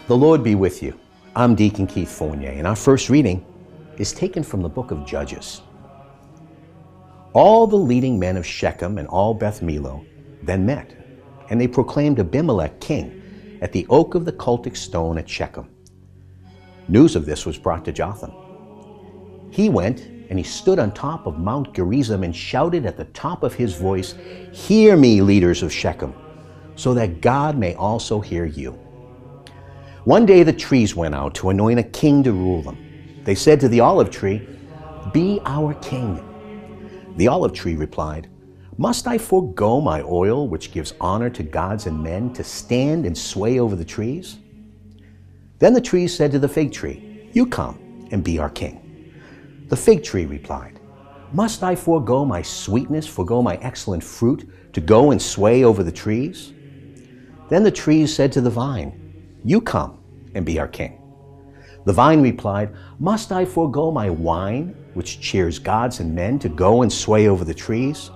The Lord be with you. I'm Deacon Keith Fournier, and our first reading is taken from the book of Judges. All the leading men of Shechem and all Beth-Millo then met, and they proclaimed Abimelech king at the oak of the cultic stone at Shechem. News of this was brought to Jotham. He went and he stood on top of Mount Gerizim and shouted at the top of his voice, "Hear me, leaders of Shechem, so that God may also hear you." One day the trees went out to anoint a king to rule them. They said to the olive tree, "Be our king." The olive tree replied, "Must I forgo my oil, which gives honor to gods and men, to stand and sway over the trees?" Then the trees said to the fig tree, "You come and be our king." The fig tree replied, "Must I forgo my sweetness, forgo my excellent fruit, to go and sway over the trees?" Then the trees said to the vine, "You come and be our king." The vine replied, "Must I forgo my wine, which cheers gods and men, to go and sway over the trees?"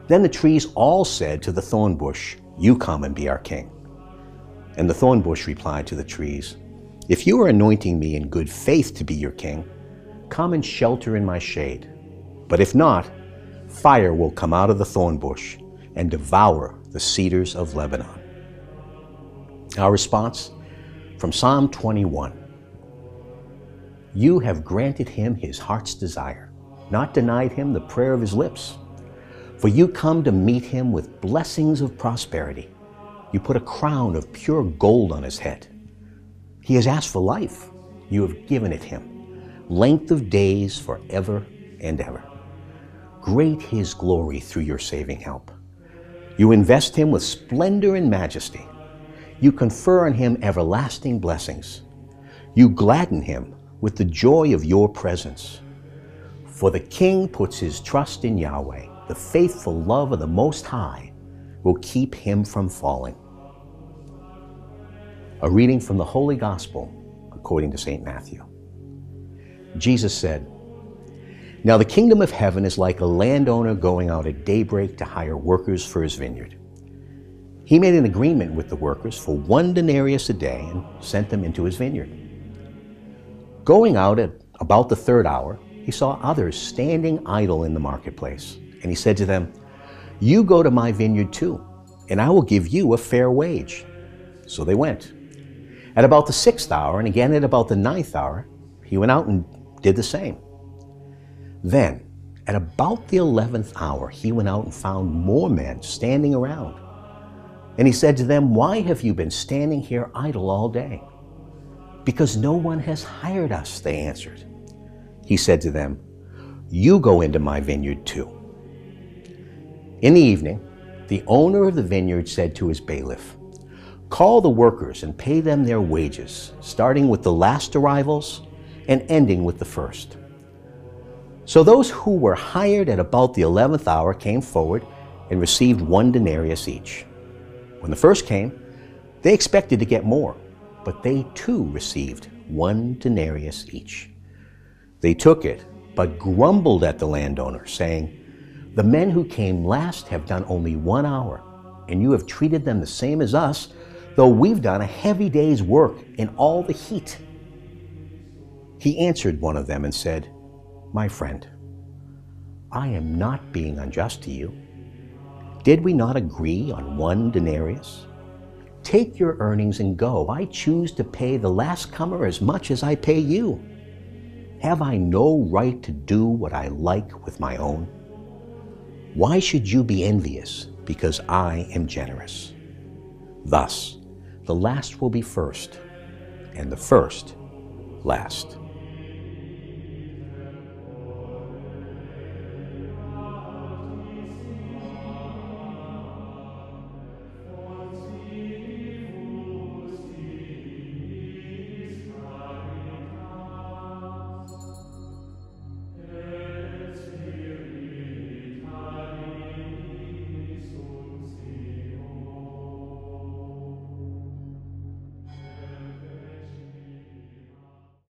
Then the trees all said to the thorn bush, "You come and be our king." And the thorn bush replied to the trees, "If you are anointing me in good faith to be your king, come and shelter in my shade. But if not, fire will come out of the thorn bush and devour the cedars of Lebanon." Our response from Psalm 21. You have granted him his heart's desire, not denied him the prayer of his lips. For you come to meet him with blessings of prosperity. You put a crown of pure gold on his head. He has asked for life. You have given it him, length of days forever and ever. Great his glory through your saving help. You invest him with splendor and majesty. You confer on him everlasting blessings. You gladden him with the joy of your presence. For the king puts his trust in Yahweh. The faithful love of the Most High will keep him from falling. A reading from the Holy Gospel according to St. Matthew. Jesus said, "Now the kingdom of heaven is like a landowner going out at daybreak to hire workers for his vineyard. He made an agreement with the workers for 1 denarius a day and sent them into his vineyard. Going out at about the 3rd hour, he saw others standing idle in the marketplace, and he said to them, 'You go to my vineyard too, and I will give you a fair wage.' So they went. At about the 6th hour, and again at about the 9th hour, he went out and did the same. Then, at about the 11th hour, he went out and found more men standing around. And he said to them, 'Why have you been standing here idle all day?' 'Because no one has hired us,' they answered. He said to them, 'You go into my vineyard too.' In the evening, the owner of the vineyard said to his bailiff, 'Call the workers and pay them their wages, starting with the last arrivals and ending with the first.' So those who were hired at about the 11th hour came forward and received 1 denarius each. When the first came, they expected to get more, but they too received 1 denarius each. They took it, but grumbled at the landowner, saying, 'The men who came last have done only 1 hour, and you have treated them the same as us, though we've done a heavy day's work in all the heat.' He answered one of them and said, 'My friend, I am not being unjust to you. Did we not agree on 1 denarius? Take your earnings and go. I choose to pay the last comer as much as I pay you. Have I no right to do what I like with my own? Why should you be envious because I am generous?' Thus, the last will be first, and the first last."